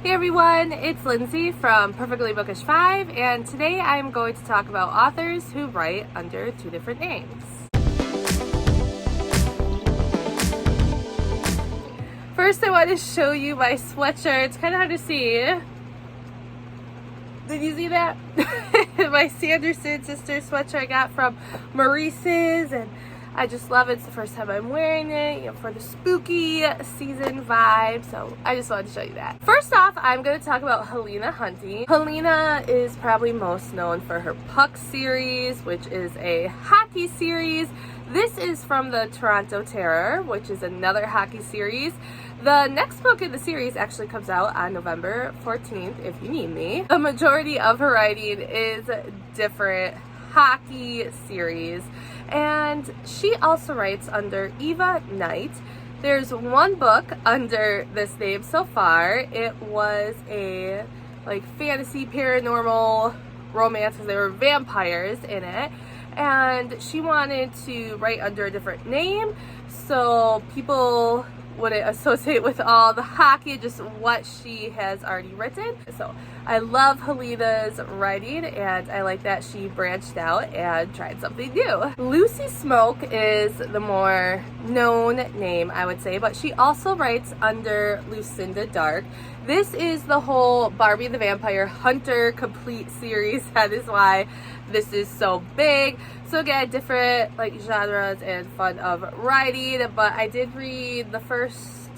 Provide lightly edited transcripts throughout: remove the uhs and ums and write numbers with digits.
Hey everyone, it's Lindsay from Perfectly Bookish 5, and today I'm going to talk about authors who write under two different names. First, I want to show you my sweatshirt. It's kind of hard to see. Did you see that? My Sanderson sister sweatshirt I got from Maurice's, and I just love it. It's the first time I'm wearing it, for the spooky season vibe. So I just wanted to show you that. First off, I'm going to talk about Helena Hunting. Helena is probably most known for her Puck series, which is a hockey series. This is from the Toronto Terror, which is another hockey series. The next book in the series actually comes out on November 14th, if you need me. The majority of her writing is different hockey series, and she also writes under Eva Knight. There's one book under this name so far. It was a fantasy paranormal romance because there were vampires in it, and she wanted to write under a different name so people wouldn't associate with all the hockey, just what she has already written. So I love Helena's writing, and I like that she branched out and tried something new. Lucy Smoke is the more known name, I would say, but she also writes under Lucinda Dark. This is the whole Barbie the Vampire Hunter complete series. That is why this is so big. So again, different genres and fun of writing, but I did read the first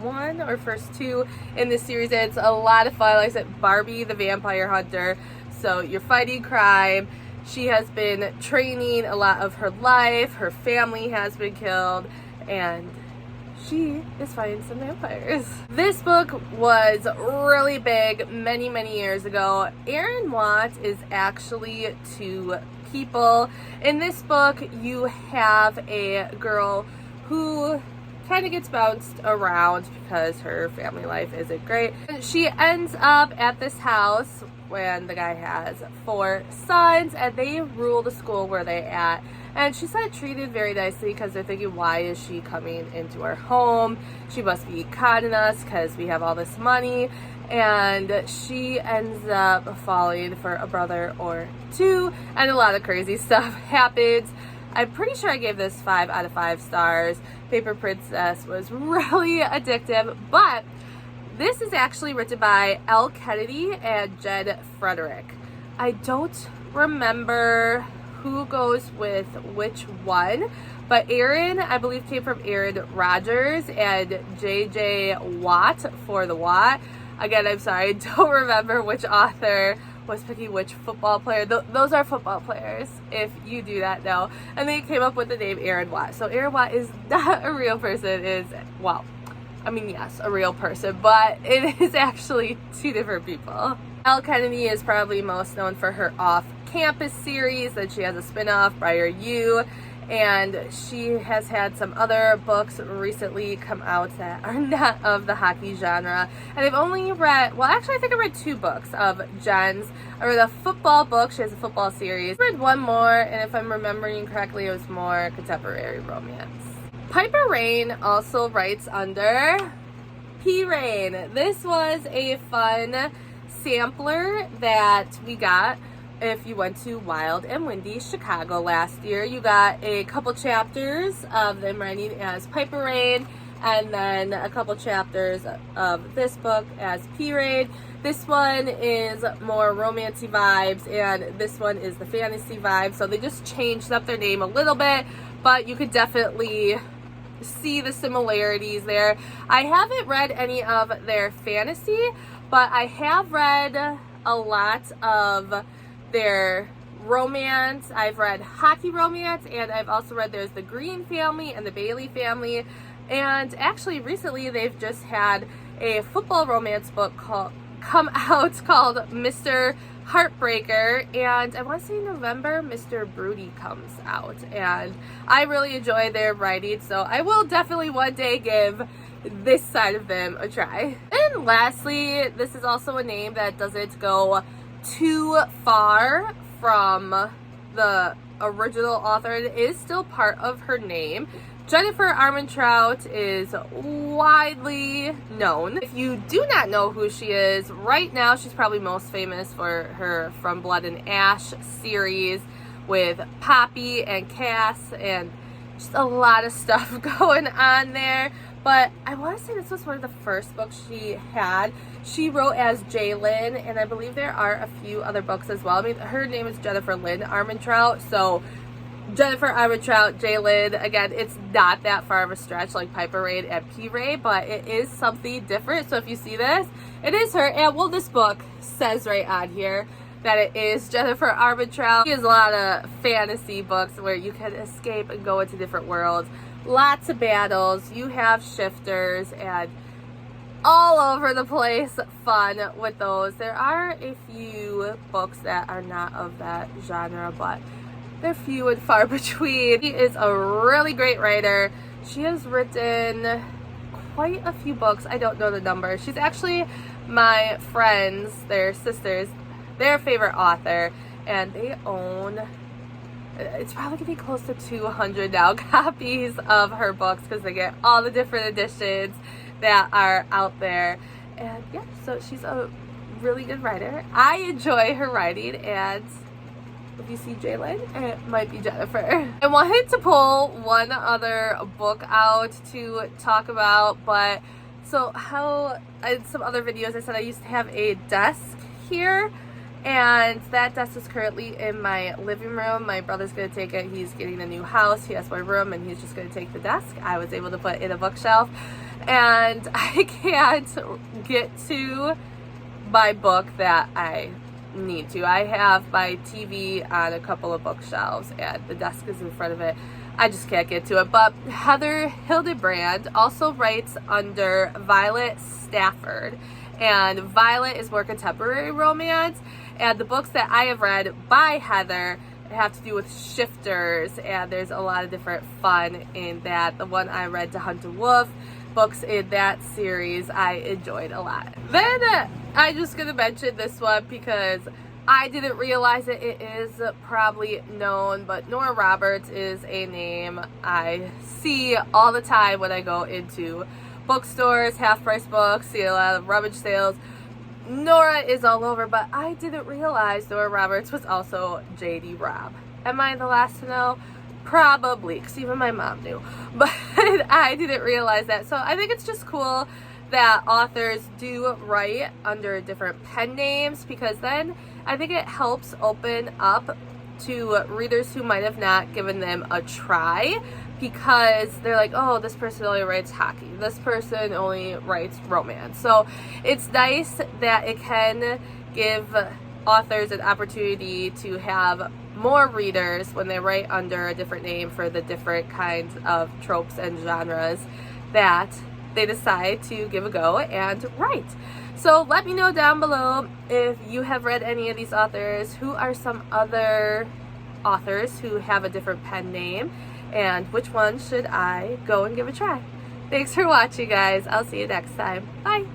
one or first two in this series, and it's a lot of fun. Like I said, Barbie the Vampire Hunter, so you're fighting crime. She has been training a lot of her life, her family has been killed, and she is fighting some vampires. This book was really big many years ago. Aaron Watt is actually two people. In this book, you have a girl who kind of gets bounced around because her family life isn't great. She ends up at this house when the guy has 4 sons, and they rule the school where they're at. And she's not treated very nicely because they're thinking, why is she coming into our home? She must be conning us because we have all this money. And she ends up falling for a brother or two, and a lot of crazy stuff happens. I'm pretty sure I gave this 5 out of 5 stars. Paper Princess was really addictive, but this is actually written by Elle Kennedy and Jen Frederick. I don't remember who goes with which one, but Aaron, I believe, came from Aaron Rodgers, and J.J. Watt for the Watt. Again, I'm sorry, I don't remember which author was picking which football player. Those are football players, if you do that now. And they came up with the name Aaron Watt. So Aaron Watt is not a real person, yes, a real person, but it is actually two different people. Elle Kennedy is probably most known for her Off-Campus series, that she has a spin-off, Briar U, and she has had some other books recently come out that are not of the hockey genre. And I've only read, I think I read 2 books of Jen's. I read a football book, she has a football series. I read one more, and if I'm remembering correctly, it was more contemporary romance. Piper Rain also writes under P. Rain. This was a fun sampler that we got if you went to Wild and Windy Chicago last year. You got a couple chapters of them writing as Piper Rain, and then a couple chapters of this book as P. Rain. This one is more romancy vibes, and this one is the fantasy vibe. So they just changed up their name a little bit, but you could definitely see the similarities there. I haven't read any of their fantasy, but I have read a lot of their romance. I've read hockey romance, and I've also read there's the Green family and the Bailey family. And actually recently they've just had a football romance book come out called Mr. Heartbreaker, and I want to say November Mr. Broody comes out, and I really enjoy their writing, so I will definitely one day give this side of them a try. And lastly, this is also a name that doesn't go too far from the original author. It is still part of her name. Jennifer Armentrout is widely known. If you do not know who she is, right now she's probably most famous for her From Blood and Ash series with Poppy and Cass and just a lot of stuff going on there. But I want to say this was one of the first books she had. She wrote as Jaylyn, and I believe there are a few other books as well. I mean, her name is Jennifer Lynn Armentrout, so Jennifer Armentrout, Jaylyn, again, it's not that far of a stretch like Piper Reid and P. Ray, but it is something different. So if you see this, it is her. And well, this book says right on here that it is Jennifer Armentrout. She has a lot of fantasy books where you can escape and go into different worlds. Lots of battles. You have shifters and all over the place fun with those. There are a few books that are not of that genre, but they're few and far between. She is a really great writer. She has written quite a few books. I don't know the number. She's actually my friends, their sisters, their favorite author, and they own, it's probably gonna be close to 200 now copies of her books because they get all the different editions that are out there. And yeah, so she's a really good writer. I enjoy her writing, and if you see Jaylyn, it might be Jennifer. I wanted to pull one other book out to talk about, but so how in some other videos I said I used to have a desk here, and that desk is currently in my living room. My brother's gonna take it. He's getting a new house. He has my room, and he's just gonna take the desk. I was able to put in a bookshelf, and I can't get to my book that I need to. I have my TV on a couple of bookshelves and the desk is in front of it. I just can't get to it. But Heather Hildebrand also writes under Violet Stafford, and Violet is more contemporary romance, and the books that I have read by Heather have to do with shifters, and there's a lot of different fun in that. The one I read, To Hunt a Wolf, books in that series I enjoyed a lot. Then I'm just gonna mention this one because I didn't realize it. It is probably known, but Nora Roberts is a name I see all the time when I go into bookstores, half-price books, see a lot of rummage sales. Nora is all over, but I didn't realize Nora Roberts was also J.D. Robb. Am I the last to know? Probably, because even my mom knew, but I didn't realize that. So I think it's just cool that authors do write under different pen names, because then I think it helps open up to readers who might have not given them a try, because they're like, oh, this person only writes hockey, this person only writes romance. So it's nice that it can give authors an opportunity to have more readers when they write under a different name for the different kinds of tropes and genres that they decide to give a go and write. So let me know down below if you have read any of these authors. Who are some other authors who have a different pen name, and which one should I go and give a try? Thanks for watching, guys. I'll see you next time. Bye.